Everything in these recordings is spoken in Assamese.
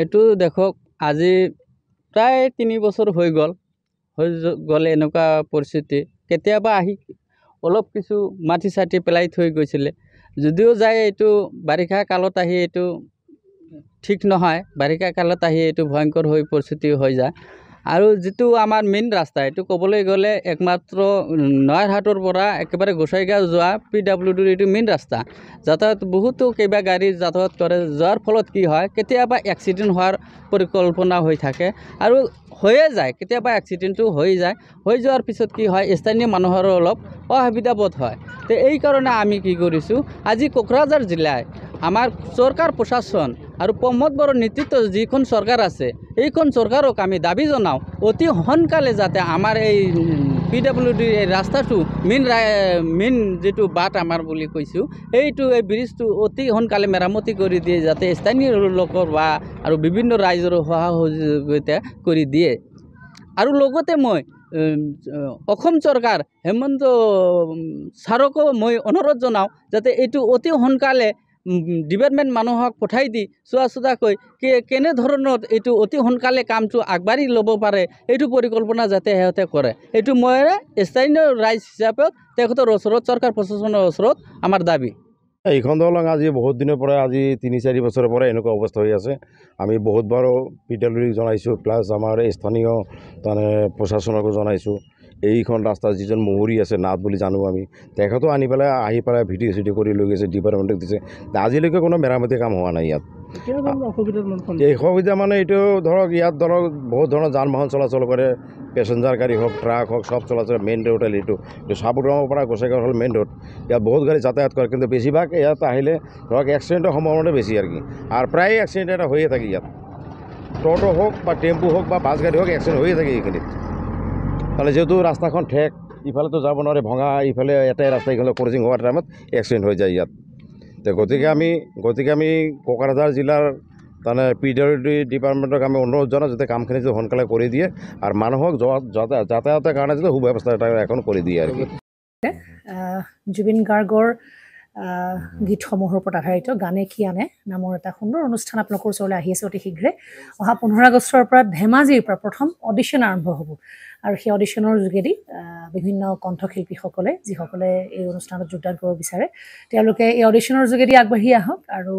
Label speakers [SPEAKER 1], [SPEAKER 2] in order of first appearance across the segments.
[SPEAKER 1] এইটো দেখক আজি প্ৰায় 3 বছৰ হৈ গ'লে এনেকুৱা পৰিস্থিতি কেতিয়াবা আহি অলপ কিছু মাটি চাটি পেলাই থৈ গৈছিলে যদিও যায় এইটো বাৰিষা কালত আহি এইটো ঠিক নহয় বাৰিষা কালত আহি এইটো ভয়ংকৰ হৈ পৰিস্থিতি হৈ যায় আৰু যেটো আমাৰ মেইন ৰাস্তা এইটো ক'বলৈ গ'লে একমাত্ৰ নয়াৰহাটৰ পৰা একেবাৰে গোসাইগাঁও যোৱা PWDৰ এইটো মেইন ৰাস্তা যাতায়াত বহুতো কেইবা গাড়ী যাতায়াত কৰে যাৰ ফলত কি হয় কেতিয়াবা এক্সিডেন্ট হোৱাৰ পৰিকল্পনা হৈ থাকে আৰু হয়ে যায় কেতিয়াবা এক্সিডেন্টটো হৈ যায় হৈ যোৱাৰ পিছত কি হয় স্থানীয় মানুহৰ অলপ অসুবিধা বোধ হয় তে এই কাৰণে আমি কি কৰিছো আজি কোকৰাঝাৰ জিলায় আমাৰ চৰকাৰ প্ৰশাসন আৰু প্ৰমোদ বড়োৰ নেতৃত্বত যিখন চৰকাৰ আছে এইখন চৰকাৰক আমি দাবী জনাও অতি সোনকালে যাতে আমাৰ এই PWD এই ৰাস্তাটো মেইন যেটো বাট আমাৰ বুলি কৈছো এইটো এই ব্ৰিজটো অতি সোনকালে মেৰামতি কৰি দিয়ে যাতে স্থানীয় লোকৰ বা আৰু বিভিন্ন ৰাইজৰ সহযোগিতা কৰি দিয়ে আৰু লগতে মই অসম চৰকাৰ হেমন্ত ছাৰকো মই অনুৰোধ জনাও যাতে এইটো অতি সোনকালে ডিপাৰ্টমেণ্ট মানুহক পঠাই দি চোৱা কেনে ধৰণত এইটো অতি সোনকালে কামটো আগবাঢ়ি ল'ব পাৰে এইটো পৰিকল্পনা যাতে হেতে কৰে এইটো মই স্থানীয় ৰাইজ হিচাপে তেখেতৰ ওচৰত চৰকাৰ প্ৰশাসনৰ ওচৰত আমাৰ দাবী
[SPEAKER 2] এইখন দলং আজি বহুত দিনৰ পৰা আজি 3-4 বছৰৰ পৰা এনেকুৱা অৱস্থা হৈ আছে আমি বহুত বাৰ PWD জনাইছো প্লাস আমাৰ স্থানীয় মানে প্ৰশাসনকো জনাইছো এইখন ৰাস্তা যিজন মহৰী আছে নাথ বুলি জানো আমি তেখেতো আনি পেলাই আহি পেলাই ভিডিঅ' চিডিঅ' কৰি লৈ গৈছে ডিপাৰ্টমেণ্টক দিছে আজিলৈকে কোনো মেৰামতি কাম হোৱা নাই ইয়াত এই অসুবিধা মানে এইটো ধৰক ইয়াত ধৰক বহুত ধৰণৰ যান বাহন চলাচল কৰে পেছেঞ্জাৰ গাড়ী হওক ট্ৰাক হওক সব চলাচল মেইন ৰোড এইটো চাবুৰগাঁৱৰ পৰা গোসাইগাঁও হ'ল মেইন ৰোড ইয়াত বহুত গাড়ী যাতায়াত কৰে কিন্তু বেছিভাগ ইয়াত আহিলে ধৰক এক্সিডেণ্টৰ সম্ভাৱনা বেছি আৰু কি আৰু প্ৰায় এক্সিডেণ্ট এটা হৈয়ে থাকে ইয়াত টোটো হোক বা টেম্পু হোক বা বাছ গাড়ী হোক এক্সিডেণ্ট হৈয়ে থাকে এইখিনিত তাহলে যেহেতু ৰাস্তাখন ঠেক ইফালেতো যাব নোৱাৰে ভঙা ইফালে এটাই ৰাস্তা ইফালে ক্ৰচিং হোৱাৰ টাইমত এক্সিডেণ্ট হৈ যায় ইয়াত তো গতিকে আমি কোকৰাঝাৰ জিলাৰ মানে PWD ডিপাৰ্টমেণ্টক আমি অনুৰোধ জনাওঁ যাতে কামখিনি যদি সোনকালে কৰি দিয়ে আৰু মানুহক যাতায়াতৰ কাৰণে যদি সুব্যৱস্থা এটা এখন কৰি দিয়ে আৰু কি
[SPEAKER 3] জুবিন গাৰ্গৰ গীতসমূহৰ ওপৰত আধাৰিত গানে কি আনে নামৰ এটা সুন্দৰ অনুষ্ঠান আপোনালোকৰ ওচৰলৈ আহি আছে অতি শীঘ্ৰে অহা 15 আগষ্টৰ পৰা ধেমাজিৰ পৰা প্ৰথম অডিশ্যন আৰম্ভ হ'ব আৰু সেই অডিশ্যনৰ যোগেদি বিভিন্ন কণ্ঠশিল্পীসকলে যিসকলে এই অনুষ্ঠানত যোগদান কৰিব বিচাৰে তেওঁলোকে এই অডিশ্যনৰ যোগেদি আগবাঢ়ি আহক আৰু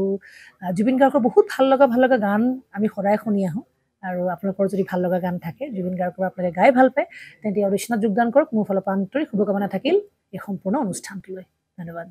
[SPEAKER 3] জুবিন গাৰ্গৰ বহুত ভাল লগা গান আমি সদায় শুনি আহোঁ আৰু আপোনালোকৰ যদি ভাল লগা গান থাকে জুবিন গাৰ্গৰ আপোনালোকে গাই ভাল পায় তেন্তে অডিশ্যনত যোগদান কৰক মোৰ ফালৰ পৰা আন্তৰিক শুভকামনা থাকিল এই সম্পূৰ্ণ অনুষ্ঠানটোলৈ ধন্যবাদ